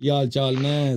ਕੀ ਹਾਲ ਚਾਲ ਨੇ?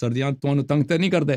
ਸਰਦੀਆਂ ਤੁਹਾਨੂੰ ਤੰਗ ਤੇ ਨਹੀਂ ਕਰਦੇ?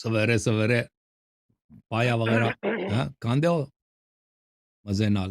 ਸਵੇਰੇ ਸਵੇਰੇ ਪਾਇਆ ਵਗੈਰਾ ਹਾਂ ਖਾਂਦੇ ਹੋ ਮਜ਼ੇ ਨਾਲ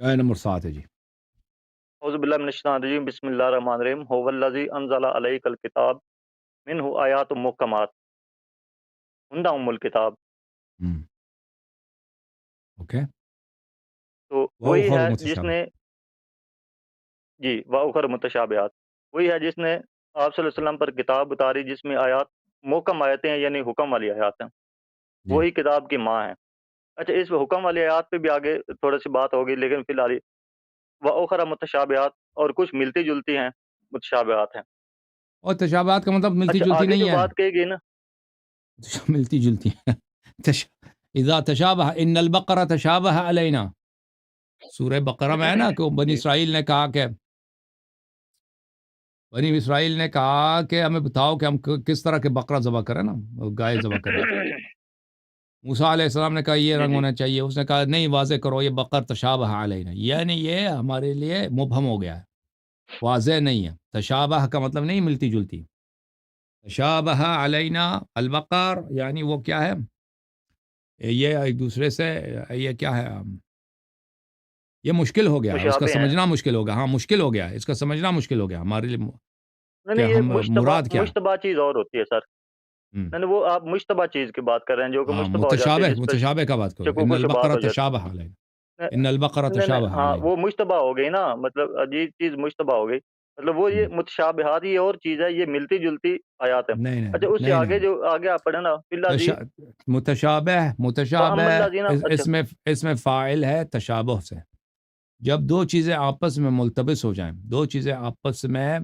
آیت نمبر 7 ہے جی. اعوذ باللہ من الشیطان الرجیم بسم اللہ الرحمن الرحیم هو الذی انزل علیک الکتاب منہ آیات محکمات ہن ام الکتاب. اوکے. تو وہ وہی خور ہے جس متشابہ. نے جی واخر متشابہات وہی ہے جس نے آپ صلی اللہ علیہ وسلم پر کتاب اتاری جس میں آیات محکم آیتیں ہیں یعنی حکم والی آیات ہیں. جی. وہی کتاب کی ماں ہے. اچھا اس حکم والی آیات پہ بھی آگے تھوڑی سی بات ہوگی لیکن فی الحال واخر متشابہات اور کچھ ملتی جلتی ہیں متشابہات ہیں. اور تشابہات کا مطلب ملتی اچھا جلتی آگے نہیں جو ہے. بات کہی گئی نا ملتی جلتی ہے. اذا تشابہ ان البقرہ تشابہ علینا. سورہ بقرہ میں ہے نا کہ بنی جی اسرائیل نے کہا کہ ہمیں بتاؤ کہ ہم کس طرح کے بقرہ ذبح کریں نا, گائے ذبح کریں. موسیٰ علیہ السلام نے کہا یہ جی رنگ جی ہونا چاہیے. اس نے کہا نہیں, واضح کرو یہ بقر تشابہ علینا, یعنی یہ ہمارے لیے مبہم ہو گیا ہے, واضح نہیں ہے. تشابہ کا مطلب نہیں ملتی جلتی. تشابہ علینا البقر یعنی وہ کیا ہے, یہ ایک دوسرے سے, یہ کیا ہے, یہ مشکل ہو گیا, اس کا مشابہ ہیں. سمجھنا مشکل ہو گیا. ہاں مشکل ہو گیا, اس کا سمجھنا مشکل ہو گیا ہمارے لیے نہیں کہ نہیں یہ ہم مراد کیا ہے. مشتبہ چیز اور ہوتی ہے سر. ہم، نہیں نہیں وہ آپ مشتبہ چیز کی بات کر رہے ہیں جو کہ ہاں مشتبہ ہو جاتی ہے جس پہ متشابہ کا بات کرو. ان شکوک و شبہات البقرہ ہو جاتی تشابہ علینا, ہے. ان البقرہ نہیں نہیں تشابہ ہاں علینا. وہ مشتبہ ہو گئی نا, مطلب عجیب چیز مشتبہ ہو گئی. مطلب وہ یہ ہم، متشابہات یہ اور چیز ہے, یہ ملتی جلتی آیات ہے. نہیں نہیں اچھا اس سے نہیں آگے نہیں. جو آگے آپ پڑھیں نا فی الذی متشابہ الذین. اچھا اس میں فاعل ہے تشابہ سے. جب دو چیزیں آپس میں ملتبس ہو جائیں, دو چیزیں آپس میں,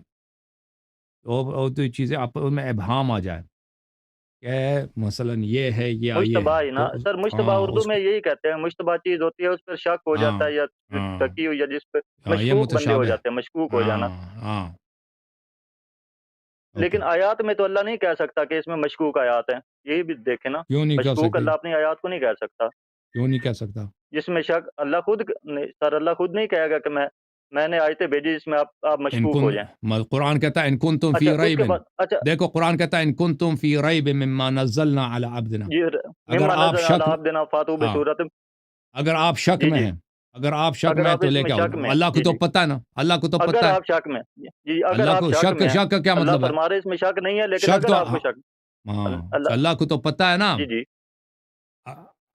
اور دو چیزیں آپس میں ابہام آ جائے کہ مثلا یہ ہے یہ مشتبہ ہے, ہی نا تو سر, مشتبہ ہاں اردو اس میں کو, یہی کہتے ہیں. مشتبہ چیز ہوتی ہے اس پر شک ہو ہاں جاتا ہے یا ہاں شکی ہو یا جس پہ ہاں یہ مشکوک بندے ہو متشابہ. جاتے ہیں, مشکوک ہو جانا. ہاں ہاں اوکے. لیکن آیات میں تو اللہ نہیں کہہ سکتا کہ اس میں مشکوک آیات ہیں. یہی بھی دیکھیں نا, کیوں نہیں کہہ مشکوک سکتے, اللہ اپنی آیات کو نہیں کہہ سکتا. کیوں نہیں کہہ سکتا. جس میں شک اللہ خود سر اللہ خود نہیں کہے گا کہ میں نے آیتیں بھیجی جس میں آپ ان مشکوک کن ہو جائیں. قرآن کہتا ہے ان کنتم اچھا فی اس ریب, کے بعد اچھا دیکھو قرآن کہتا ہے ان کنتم فی ریب مما نزلنا علی عبدنا. جی اگر مما آپ نزل علی شک, عبدنا فاتوا ہاں بسورۃ. اگر آپ شک جی میں جی ہیں, اگر آپ شک اگر میں ہیں آپ تو اس لے میں کے آؤ. شک میں اللہ کو جی تو جی پتہ ہے نا, اللہ کو تو پتہ اگر ہے. آپ شک میں جی اگر اللہ آپ کو شک میں ہیں, شک کا کیا اللہ مطلب ہے. فرما رہے اس میں شک نہیں ہے لیکن شک اگر تو آپ کو شک ہاں, اللہ اللہ کو تو پتہ ہے نا, جی جی جی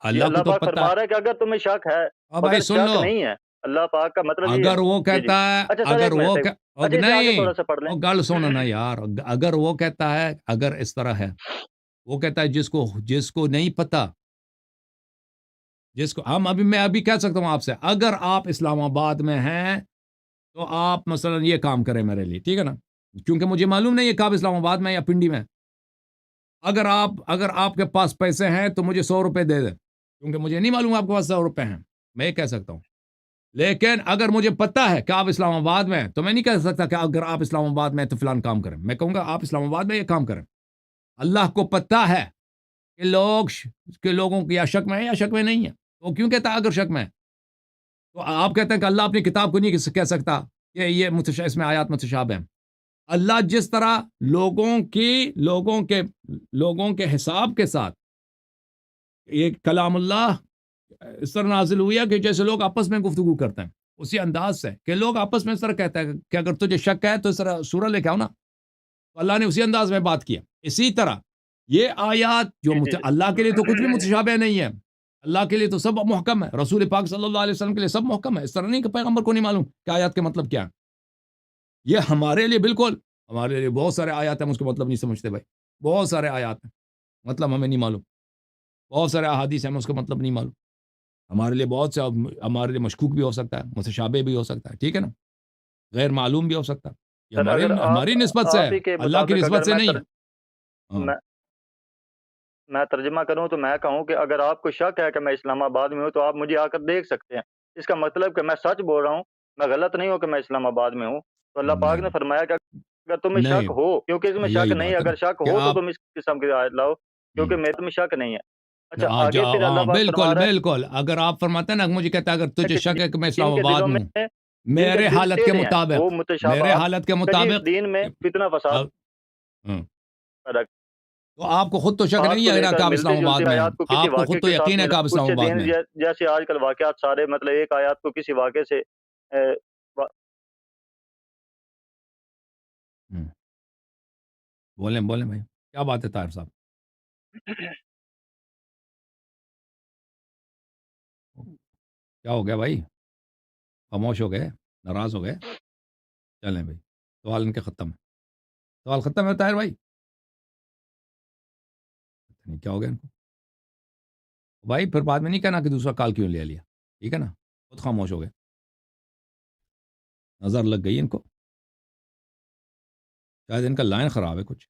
اللہ کو اللہ تو پاک پتہ ہے. فرما رہا ہے کہ اگر تمہیں شک ہے اور بھائی مگر سن شک لو, نہیں ہے. اللہ پاک کا مطلب یہ ہے اگر وہ جی جی کہتا ہے, اچھا سر اگر ایک وہ منٹ اچھا اسے آگے نہیں, تھوڑا سا پڑھ لیں. وہ گل سنو نا یار, اگر وہ کہتا ہے, اگر اس طرح ہے, وہ کہتا ہے جس کو نہیں پتہ, جس کو میں ابھی کہہ سکتا ہوں آپ سے, اگر آپ اسلام آباد میں ہیں تو آپ مثلا یہ کام کریں میرے لیے, ٹھیک ہے نا, کیونکہ مجھے معلوم نہیں ہے کہ آپ اسلام آباد میں یا پنڈی میں. اگر آپ کے پاس پیسے ہیں تو مجھے 100 روپے دے دیں, کیونکہ مجھے نہیں معلوم آپ کے پاس 100 روپے ہیں, میں یہ کہہ سکتا ہوں. لیکن اگر مجھے پتہ ہے کہ آپ اسلام آباد میں ہیں تو میں نہیں کہہ سکتا کہ اگر آپ اسلام آباد میں ہیں تو فلان کام کریں. میں کہوں گا آپ اسلام آباد میں یہ کام کریں. اللہ کو پتہ ہے کہ لوگوں کی یا شک میں ہے یا شک میں نہیں ہے. وہ کیوں کہتا ہے اگر شک میں ہے؟ تو آپ کہتے ہیں کہ اللہ اپنی کتاب کو نہیں کہہ سکتا کہ یہ اس میں آیات متشابہ ہیں. اللہ جس طرح لوگوں کے حساب کے ساتھ یہ کلام اللہ اس طرح نازل ہوئی ہے کہ جیسے لوگ آپس میں گفتگو کرتے ہیں, اسی انداز سے کہ لوگ آپس میں اس طرح کہتے ہیں کہ اگر تجھے شک ہے تو اس طرح سورہ لے کے آؤ نا, تو اللہ نے اسی انداز میں بات کیا. اسی طرح یہ آیات جو جی جی اللہ کے لیے تو کچھ بھی متشابہ نہیں ہے, اللہ کے لیے تو سب محکم ہے, رسول پاک صلی اللہ علیہ وسلم کے لیے سب محکم ہے. اس طرح نہیں کہ پیغمبر کو نہیں معلوم کہ آیات کے مطلب کیا ہے. یہ ہمارے لیے بالکل, ہمارے لیے بہت سارے آیات ہیں ہم اس کو مطلب نہیں سمجھتے بھائی, بہت سارے آیات ہیں مطلب ہمیں نہیں معلوم, بہت سارے احادیث ہیں ہمیں اس کا مطلب نہیں معلوم. ہمارے لیے بہت سے, ہمارے لیے مشکوک بھی ہو سکتا ہے, متشابہ بھی ہو سکتا ہے, ٹھیک ہے نا, غیر معلوم بھی ہو سکتا ہے. یہ سر اگر ہماری نسبت سے ہے, آپ ہی کے اللہ کی مطابق نسبت اگر سے نہیں ہے. ہاں میں ترجمہ کروں تو میں کہوں کہ اگر آپ کو شک ہے کہ میں اسلام آباد میں ہوں تو آپ مجھے آ کر دیکھ سکتے ہیں. اس کا مطلب کہ میں سچ بول رہا ہوں, میں غلط نہیں ہوں کہ میں اسلام آباد میں ہوں. تو اللہ پاک نے نہیں فرمایا کہ اگر تمہیں شک نہیں, ہو, کیونکہ اس میں شک یہی نہیں, بات ہے نا اگر شک کہ ہو تو آپ تم اس قسم کی آیت لاؤ کیونکہ میرے میں شک نہیں ہے. اچھا آگے پھر اللہ ہاں پاک فرما بالکل رہا بالکل, اگر آپ فرماتے ہیں نا, مجھے کہتا ہے اگر ہے تجھے کہ شک ہے کہ میں اسلام جن کے آباد دلوں میں میں ہوں, جن کے میرے دل حالت کے ٹیڑھے ہیں وہ مطابق, میرے متشابہات حالت کے کا جی مطابق دین میں فتنہ فساد ہاں, پیدا تو آپ کو خود تو شک ہاتھ نہیں کو ہے لے نا کر کہ آپ اسلام ملتی-جلتی آباد میں ہیں، آیات کو کسی آپ کو واقعے خود تو کے ساتھ یقین ہے کہ ملا آپ کچھ اسلام سے آباد دین میں ہیں۔ جیسے آج کل واقعات سارے مطلب ایک آیات کو کسی واقعے سے وا ہوں، بولیں بولیں بھائی، کیا بات ہے طاہر صاحب؟ کیا ہو گیا بھائی؟ خاموش ہو گئے؟ ناراض ہو گئے؟ چلیں بھائی، سوال ان کے ختم ہے، سوال ختم ہے طاہر بھائی؟ پتہ نہیں کیا ہو گیا ان کو؟ بھائی پھر بعد میں نہیں کہنا کہ دوسرا کال کیوں لے لیا، ٹھیک ہے نا؟ خود خاموش ہو گئے، نظر لگ گئی ان کو، شاید ان کا لائن خراب ہے کچھ۔